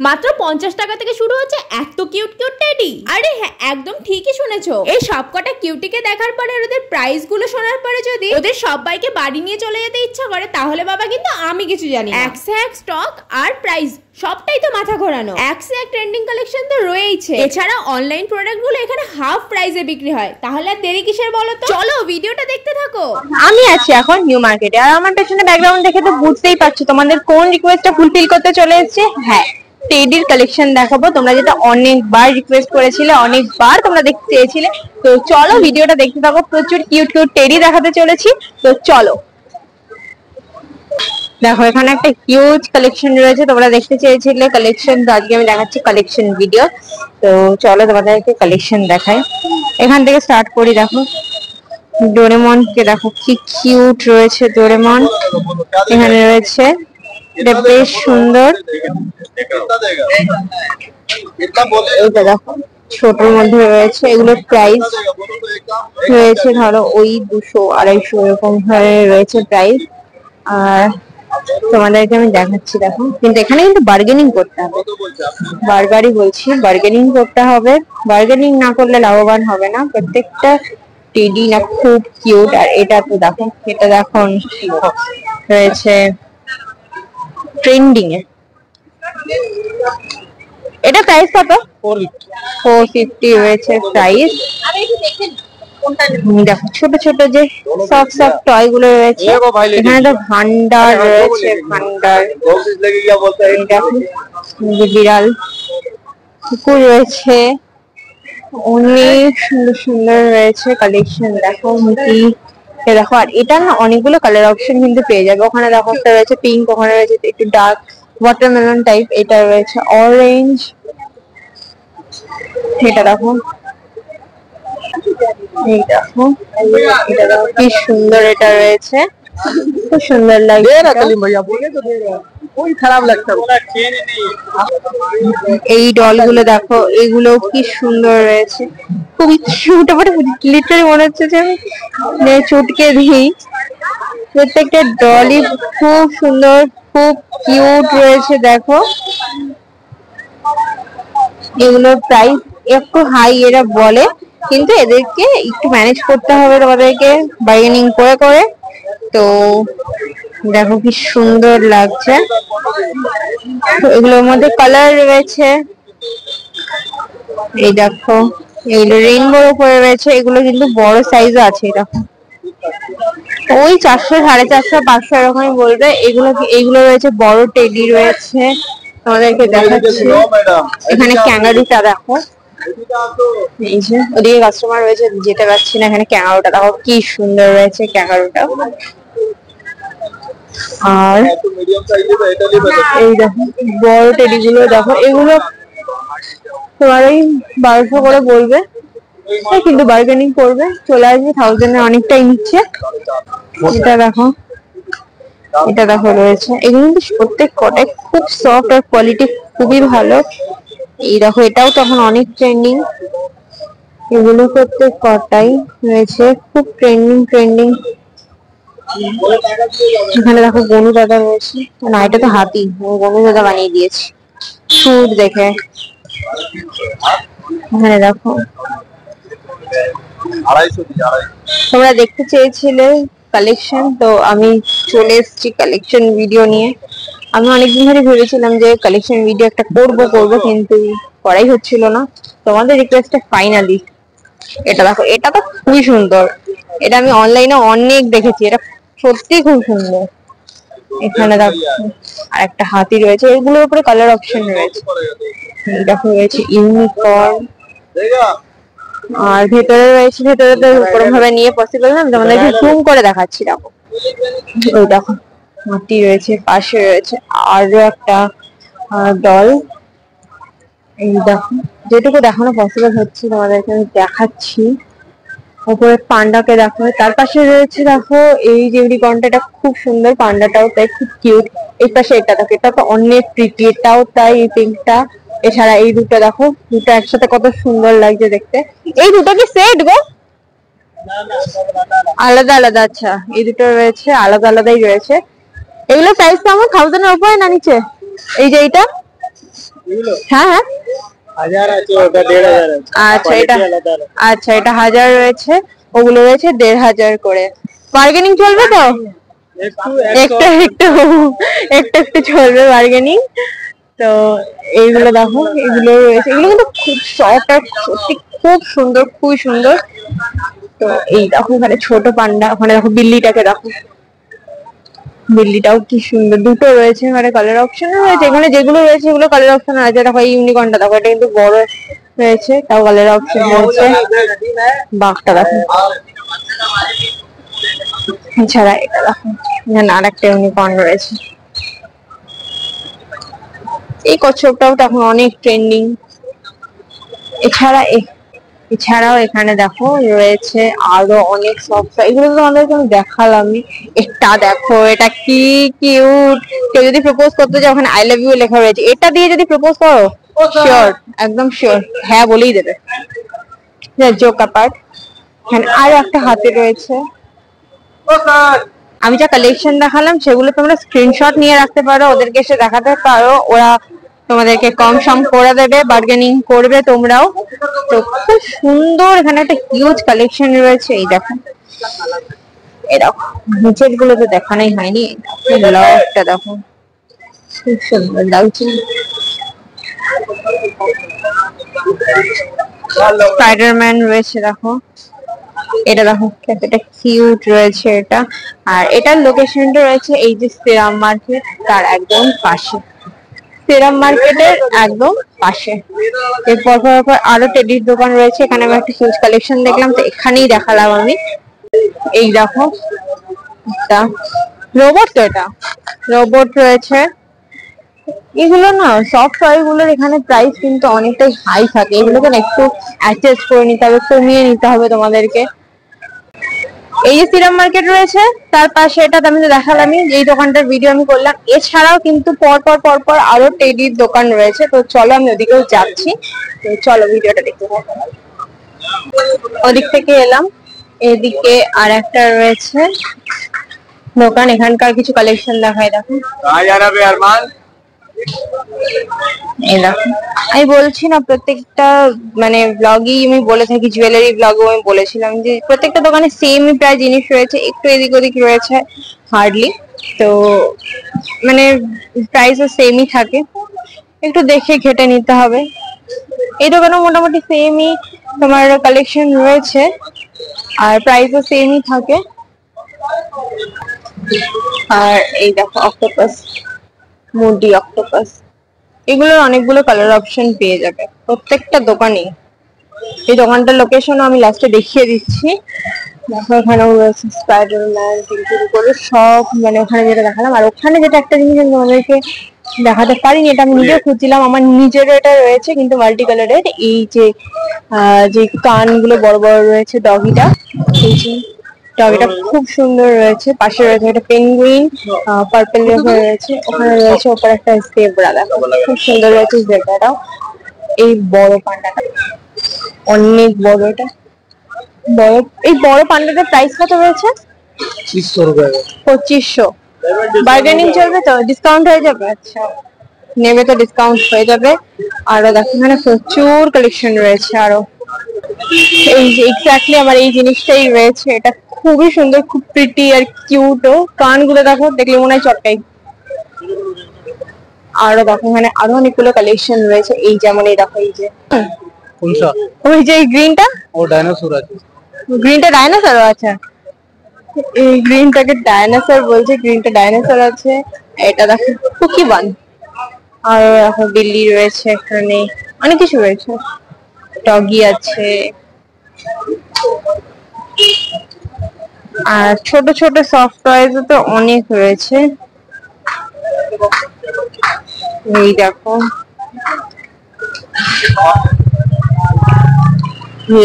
মাত্র 50 টাকা থেকে শুরু হচ্ছে এত কিউট কিউট টেডি। আরে হ্যাঁ, একদম ঠিকই শুনেছো। এই সবকটা কিউটিকে দেখার পরে ওদের প্রাইস গুলো শোনার পরে যদি ওদের সবাইকে বাড়ি নিয়ে চলে যেতে ইচ্ছা করে তাহলে বাবা কিন্তু আমি কিছু জানি না। এক স্টক আর প্রাইস সবটাই তো মাথা ঘোরানো। এক ট্রেন্ডিং কালেকশন তো রয়েইছে, এছাড়া অনলাইন প্রোডাক্ট গুলো এখানে হাফ প্রাইসে বিক্রি হয়। তাহলে আর দেরি কিসের বলো তো? চলো ভিডিওটা দেখতে থাকো। আমি আছি এখন নিউ মার্কেটে, আর আমার পেছনে ব্যাকগ্রাউন্ড দেখে তো বুঝতেই পারছো তোমাদের কোন রিকোয়েস্টটা ফুলফিল করতে চলে এসেছে। হ্যাঁ, টেডির কালেকশন দেখাবো, তোমরা যেটা অনেকবার রিকোয়েস্ট করেছিলে, অনেকবার তোমরা দেখতে চেয়েছিলে। তো চলো ভিডিওটা দেখতে থাকো, প্রচুর কিউট কিউট টেডি দেখাতে চলেছি। তো চলো দেখো, এখানে একটা হিউজ কালেকশন রয়েছে, তোমরা দেখতে চেয়েছিলে কালেকশন, তো আজকে আমি দেখাচ্ছি কালেকশন ভিডিও। তো চলো তোমাদেরকে কালেকশন দেখাই, এখান থেকে স্টার্ট করি। দেখো ডোরেমন কে দেখো কি কিউট রয়েছে, ডোরেমন এখানে রয়েছে, এটা বেশ সুন্দর। এটা দেখো ছোটর মধ্যে রয়েছে, এগুলোর প্রাইস রয়েছে ধরো ওই 200-250 এরকম ধরে রয়েছে প্রাইস। আর তোমাদেরকে আমি দেখাচ্ছি, দেখো কিন্তু এখানে কিন্তু বার্গেনিং করতে হবে, বারবারই বলছি বার্গেনিং করতে হবে, বার্গেনিং না করলে লাভবান হবে না। প্রত্যেকটা টেডি না খুব কিউট। আর এটা তো দেখো, এটা দেখো রয়েছে ট্রেন্ডিং এ, এটা প্রাইস কত? 450 রয়েছে প্রাইস। দেখো ছোট ছোট যে সফট সফট টয় গুলো রয়েছে, এখানে তো ভান্ডার রয়েছে, ভান্ডার। বিড়াল কুকুর রয়েছে, অনেক সুন্দর সুন্দর রয়েছে কালেকশন। দেখো মুটি দেখো, আর এটা না অনেকগুলো কালার অপশন কিন্তু পেয়ে যাবে। ওখানে দেখো একটা রয়েছে পিঙ্ক, ওখানে রয়েছে একটু ডার্ক ওয়াটারমেলন টাইপ, এটা রয়েছে অরেঞ্জ। এটা দেখো, এই দেখো, এটা দেখো কি সুন্দর, এটা রয়েছে খুব সুন্দর লাগছে। এই ডল গুলো দেখো, এগুলো কি সুন্দর রয়েছে, খুবই কিউট। আমার লিটারালি মনে হচ্ছে যে আমি চটকে দিই। প্রত্যেকটা ডলই খুব সুন্দর, খুব কিউট রয়েছে। দেখো এগুলোর প্রাইস একটু হাই এরা বলে, কিন্তু এদেরকে একটু ম্যানেজ করতে হবে তোমাদেরকে বার্গেনিং করে করে। তো দেখো কি সুন্দর লাগছে, এগুলোর মধ্যে কালার রয়েছে। এই দেখো এগুলো রেইনবোর উপরে রয়েছে, এগুলো কিন্তু বড় সাইজও আছে। দেখো ওই 400, 450, 500 এরকমই বলবে। এগুলো রয়েছে বড় টেডি রয়েছে, তোমাদেরকে দেখাচ্ছি। এখানে ক্যাঙ্গারুটা দেখো, এই যে ওদিকে কাস্টমার রয়েছে, যেতে পারছি না। এখানে ক্যাঙ্গারুটা দেখো কি সুন্দর রয়েছে, ক্যাঙ্গারুটা। আর এই দেখো বড় টেডি গুলো দেখো, এগুলো তোমার ওই 1200 করে বলবে, কিন্তু বার্গেনিং করবে, চলে আসবে 1000 এ, অনেকটাই নিচ্ছে। এটা দেখো, এটা দেখো রয়েছে, এগুলো কিন্তু প্রত্যেক কটাই খুব সফট আর কোয়ালিটি খুবই ভালো। এই দেখো এটাও তখন অনেক ট্রেন্ডিং, এগুলো প্রত্যেক কটাই রয়েছে খুব ট্রেন্ডিং ট্রেন্ডিং। এখানে দেখো গনু দাদা রয়েছে, না এটা তো হাতি, গনু দাদা বানিয়ে দিয়েছে সুট দেখে। এখানে দেখো তোমরা দেখতে চেয়েছিলে কালেকশন, তো আমি চলে এসেছি কালেকশন ভিডিও নিয়ে। আমি অনেকদিন ধরে ভেবেছিলাম যে কালেকশন ভিডিও একটা করব, কিন্তু করাই হচ্ছিল না। তোমাদের রিকোয়েস্টে ফাইনালি এটা দেখো, এটা তো খুবই সুন্দর, এটা আমি অনলাইনে অনেক দেখেছি, এটা সত্যি খুব সুন্দর। এখানে দেখো আর একটা হাতি রয়েছে, এগুলোর উপরে কালার অপশন রয়েছে। দেখো রয়েছে ইউনিকর্ন, আর ভেতরে রয়েছে, ভেতরে তো ওরকম ভাবে নিয়ে পসিবল না, তোমাদেরকে জুম করে দেখাচ্ছি। দেখো ওই দেখো হাতি রয়েছে, পাশে রয়েছে আরো একটা ডল। এই দেখো যেটুকু দেখানো পসিবল হচ্ছে তোমাদেরকে আমি দেখাচ্ছি। উপরে পান্ডাকে দেখো, তার পাশে রয়েছে দেখো এই যে ইউনিকর্নটা, এটা খুব সুন্দর, পান্ডাটাও তাই খুব কিউট। এই পাশে এটা দেখো, এটা তো অনেক প্রিটি, এটাও তাই, এই পিঙ্কটা। এছাড়া এই দুটো দেখো, দুটো একসাথে কত সুন্দর লাগছে দেখতে। এই দুটো কি সেট গো? আলাদা আলাদা, আচ্ছা এই দুটো রয়েছে আলাদা আলাদাই রয়েছে। এগুলো প্রাইস কেমন? 1000 এর উপরে না নিচে? এই যে এইটা হ্যাঁ হ্যাঁ 1000 আছে, ওটা 1500 আছে। আচ্ছা এটা আচ্ছা এটা 1000 রয়েছে, ওগুলো রয়েছে 1500 করে। বার্গেনিং চলবে তো? একটু একটু একটু একটু একটু চলবে বার্গেনিং। তো এইগুলো দেখো, এগুলো রয়েছে, এগুলো কিন্তু খুব সফট আর সত্যি খুব সুন্দর, খুবই সুন্দর। তো এই দেখো এখানে ছোট পান্ডা, ওখানে দেখো বিল্লিটাকে দেখো, বিল্লিটাও কি সুন্দর, দুটো রয়েছে এখানে, কালার অপশন রয়েছে এখানে, যেগুলো রয়েছে সেগুলো কালার অপশন আছে। দেখো এই ইউনিকর্নটা দেখো, এটা কিন্তু বড় রয়েছে, তাও কালার অপশন রয়েছে। বাঘটা দেখো, এছাড়া এটা দেখো এখানে আর একটা ইউনিকর্ন রয়েছে। এই কচ্ছপটাও তো এখন অনেক ট্রেন্ডিং। এছাড়াও এখানে দেখো রয়েছে আরো অনেক সফট, এগুলো তো আমাদেরকে আমি দেখালামই। এটা দেখো, এটা কি কিউট। কেউ যদি প্রপোজ করতে চাও, ওখানে আই লাভ ইউ লেখা রয়েছে, এটা দিয়ে যদি প্রপোজ করো শিওর, একদম শিওর হ্যাঁ বলেই দেবে। জোক অ্যাপার্ট, এখানে আরো একটা হাতে রয়েছে। আমি যা কালেকশন দেখালাম সেগুলো তোমরা স্ক্রিনশট নিয়ে রাখতে পারো, ওদেরকে এসে দেখাতে পারো, ওরা তোমাদেরকে কম সম করে দেবে, বার্গেনিং করবে তোমরাও। তো খুব সুন্দর এখানে একটা হিউজ কালেকশন রয়েছে। এই দেখো, এই দেখো নিচের গুলো তো দেখানোই হয়নি, ব্লাউজটা দেখো খুব সুন্দর লাগছে। স্পাইডারম্যান রয়েছে দেখো, এটা দেখো কতটা কিউট রয়েছে এটা। আর এটার লোকেশনটা রয়েছে এই যে সিরাম মার্কেট, তার একদম পাশে, সিরাম মার্কেটের একদম পাশে। এরপর আরো টেডির দোকান রয়েছে, এখানে আমি একটা হিউজ কালেকশন দেখলাম, তো এখানেই দেখালাম আমি। এই দেখো একটা রোবট, তো এটা রোবট রয়েছে। এগুলো না সফট টয় গুলোর এখানে প্রাইস কিন্তু অনেকটাই হাই থাকে, এগুলোকে না একটু অ্যাডজাস্ট করে নিতে হবে, কমিয়ে নিতে হবে তোমাদেরকে। এই যে সিরাম মার্কেট রয়েছে তার পাশে, এটা আমি তো দেখালামই, এই দোকানটার ভিডিও আমি করলাম। এছাড়াও কিন্তু পর পর আরো টেডির দোকান রয়েছে, তো চলো আমি ওদিকেও যাচ্ছি। তো চলো ভিডিওটা দেখতে থাকো। ওদিক থেকে এলাম, এদিকে আর একটা রয়েছে দোকান, এখানকার কিছু কালেকশন দেখাই। দেখো এই দেখো, আমি বলছি না প্রত্যেকটা মানে ব্লগই আমি বলে থাকি, জুয়েলারি ব্লগও আমি বলেছিলাম যে প্রত্যেকটা দোকানে সেমই প্রায় জিনিস রয়েছে, একটু এদিক ওদিক রয়েছে হার্ডলি, তো মানে প্রাইসও সেমই থাকে, একটু দেখে ঘেটে নিতে হবে। এই দোকানেও মোটামুটি সেমই তোমার কালেকশন রয়েছে, আর প্রাইসও সেমই থাকে। আর এই দেখো অক্টোপাস, মুডি অক্টোপাস, এগুলোর অনেকগুলো কালার অপশন পেয়ে যাবে প্রত্যেকটা দোকানে। এই দোকানটার লোকেশন আমি লাস্টে দেখিয়ে দিচ্ছি। দেখো এখানেও রয়েছে স্পাইডারম্যান থেকে করে সব, মানে ওখানে যেটা দেখালাম। আর ওখানে যেটা একটা জিনিস আমি তোমাদেরকে দেখাতে পারিনি, এটা আমি নিজেও খুঁজছিলাম, আমার নিজের এটা রয়েছে কিন্তু মাল্টি কালারের, এই যে যে কানগুলো বড় বড় রয়েছে, ডগিটা, এই যে ডগিটা খুব সুন্দর রয়েছে। পাশে রয়েছে একটা পেঙ্গুইন, পার্পল রয়েছে, ওখানে রয়েছে ওপর একটা জেব্রা, খুব সুন্দর রয়েছে জেব্রাটাও। এই বড় পান্ডাটা অনেক বড়, এটা বড়, এই বড় পান্ডাটার প্রাইস কত রয়েছে? 2500। বার্গেনিং চলবে তো, ডিসকাউন্ট হয়ে যাবে? আচ্ছা নেবে তো ডিসকাউন্ট হয়ে যাবে। আরো দেখো এখানে প্রচুর কালেকশন রয়েছে আরো। এই যে এক্স্যাক্টলি আমার এই জিনিসটাই রয়েছে, এটা খুবই সুন্দর, খুব প্রিটি আর কিউটও। কানগুলো দেখো, দেখলে মনে হয় চটকাই। আরো দেখো এখানে আরো অনেকগুলো কালেকশন রয়েছে, এই যেমন এই দেখো, এই যে ওই যে গ্রিনটা, ও ডাইনোসর আছে, গ্রিনটা ডাইনোসর, আচ্ছা এই গ্রিনটাকে ডাইনোসর বলছে, গ্রিনটা ডাইনোসর আছে। এটা দেখো কুকি বান, আর দেখো বিল্লি রয়েছে, এখানে অনেক কিছু রয়েছে, ডগি আছে, আর ছোট ছোট সফট টয়েস তো অনেক রয়েছে। এই দেখো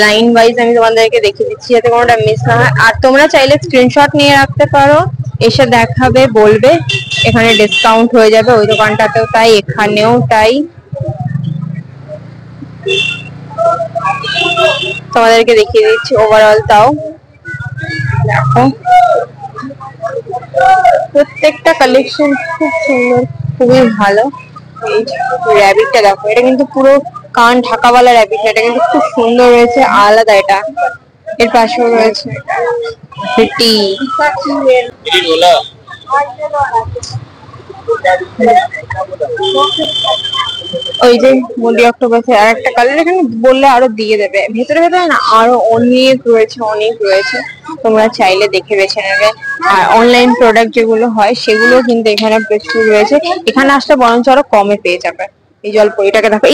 লাইন ওয়াইজ আমি তোমাদেরকে দেখিয়ে দিচ্ছি যাতে কোনোটা মিস না হয়। আর তোমরা চাইলে স্ক্রিনশট নিয়ে রাখতে পারো, এসে দেখাবে, বলবে, এখানে ডিসকাউন্ট হয়ে যাবে। ওই দোকানটাতেও তাই, এখানেও তাই। তোমাদেরকে দেখিয়ে দিচ্ছি ওভারঅল, তাও দেখো প্রত্যেকটা কালেকশন খুব সুন্দর, খুবই ভালো। এই র্যাবিটটা দেখো, এটা কিন্তু পুরো কান ঢাকাওয়ালা র্যাবিট, এটা কিন্তু খুব সুন্দর রয়েছে, আলাদা এটা। এর পাশেও রয়েছে টি। ওই যে মল্লি অক্টোপাসের আর একটা কালার, এখানে বললে আরো দিয়ে দেবে। ভেতরে ভেতরে না আরো অনেক রয়েছে, অনেক রয়েছে, তোমরা চাইলে দেখে বেছে নেবে। আর অনলাইন প্রোডাক্ট যেগুলো হয় সেগুলো কিন্তু এখানে প্রচুর রয়েছে, এখানে আসলে বরঞ্চ আরো কমে পেয়ে যাবে। এই জলপরিটাকে দেখো,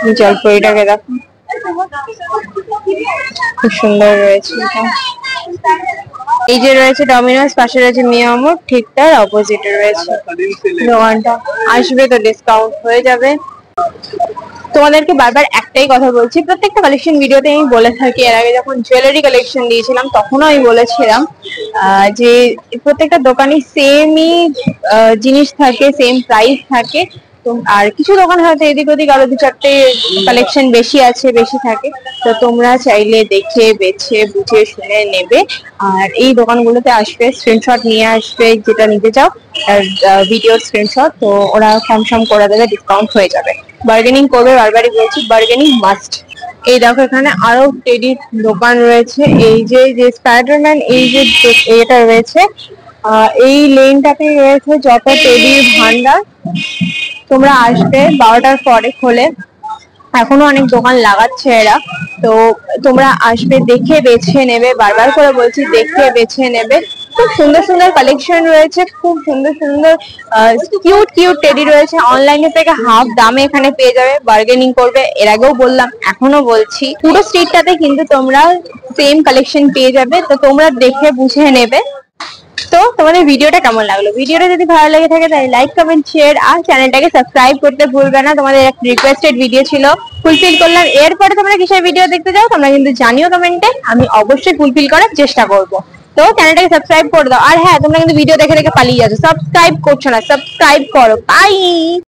এই জলপরিটাকে দেখো, খুব সুন্দর রয়েছে এটা। এই যে রয়েছে ডমিনোস, পাশে রয়েছে মিয়ামোর, ঠিক তার অপোজিটে রয়েছে দোকানটা। আসবে তো ডিসকাউন্ট হয়ে যাবে। তোমাদেরকে বারবার একটাই কথা বলছি, প্রত্যেকটা কালেকশন ভিডিওতে আমি বলে থাকি, এর আগে যখন জুয়েলারি কালেকশন দিয়েছিলাম তখনও আমি বলেছিলাম যে প্রত্যেকটা দোকানে সেমই জিনিস থাকে, সেম প্রাইস থাকে। তো আর কিছু দোকান হয়তো এদিক ওদিক আরো 2-4টে কালেকশন বেশি আছে, বেশি থাকে, তো তোমরা চাইলে দেখে বেছে বুঝে শুনে নেবে। আর এই দোকানগুলোতে আসবে, স্ক্রিনশট নিয়ে আসবে যেটা নিতে চাও, আর ভিডিও স্ক্রিনশট, তো ওরা কম সম করে দেবে, ডিসকাউন্ট হয়ে যাবে। বার্গেনিং করবে, বারবারই বলছি, বার্গেনিং মাস্ট। এই দেখো এখানে আরো টেডির দোকান রয়েছে। এই যে স্পাইডারম্যান, এই যে এটা রয়েছে, এই লেনটাতে রয়েছে যত টেডির ভান্ডার। তোমরা আসবে 12টার পরে খোলে, এখনো অনেক দোকান লাগাচ্ছে এরা, তো তোমরা আসবে, দেখে বেছে নেবে, বারবার করে বলছি দেখে বেছে নেবে। খুব সুন্দর সুন্দর কালেকশন রয়েছে, খুব সুন্দর সুন্দর কিউট কিউট টেডি রয়েছে, অনলাইনে থেকে হাফ দামে এখানে পেয়ে যাবে। বার্গেনিং করবে, এর আগেও বললাম এখনো বলছি, পুরো স্ট্রিটটাতে কিন্তু তোমরা সেম কালেকশন পেয়ে যাবে, তো তোমরা দেখে বুঝে নেবে। তো তোমাদের ভিডিওটা কেমন লাগলো? ভিডিওটা যদি ভালো লেগে থাকে তাহলে লাইক, কমেন্ট, শেয়ার আর চ্যানেলটাকে সাবস্ক্রাইব করতে ভুলবে না। তোমাদের একটা রিকোয়েস্টেড ভিডিও ছিল, ফুলফিল করলাম। এরপরে তোমরা কিসের ভিডিও দেখতে চাও তোমরা কিন্তু জানিও কমেন্টে, আমি অবশ্যই ফুলফিল করার চেষ্টা করব। তো চ্যানেলটাকে সাবস্ক্রাইব করে দাও। আর হ্যাঁ, তোমরা কিন্তু ভিডিও দেখে দেখে পালিয়ে যাচ্ছ, সাবস্ক্রাইব করছো না, সাবস্ক্রাইব করো। বাই।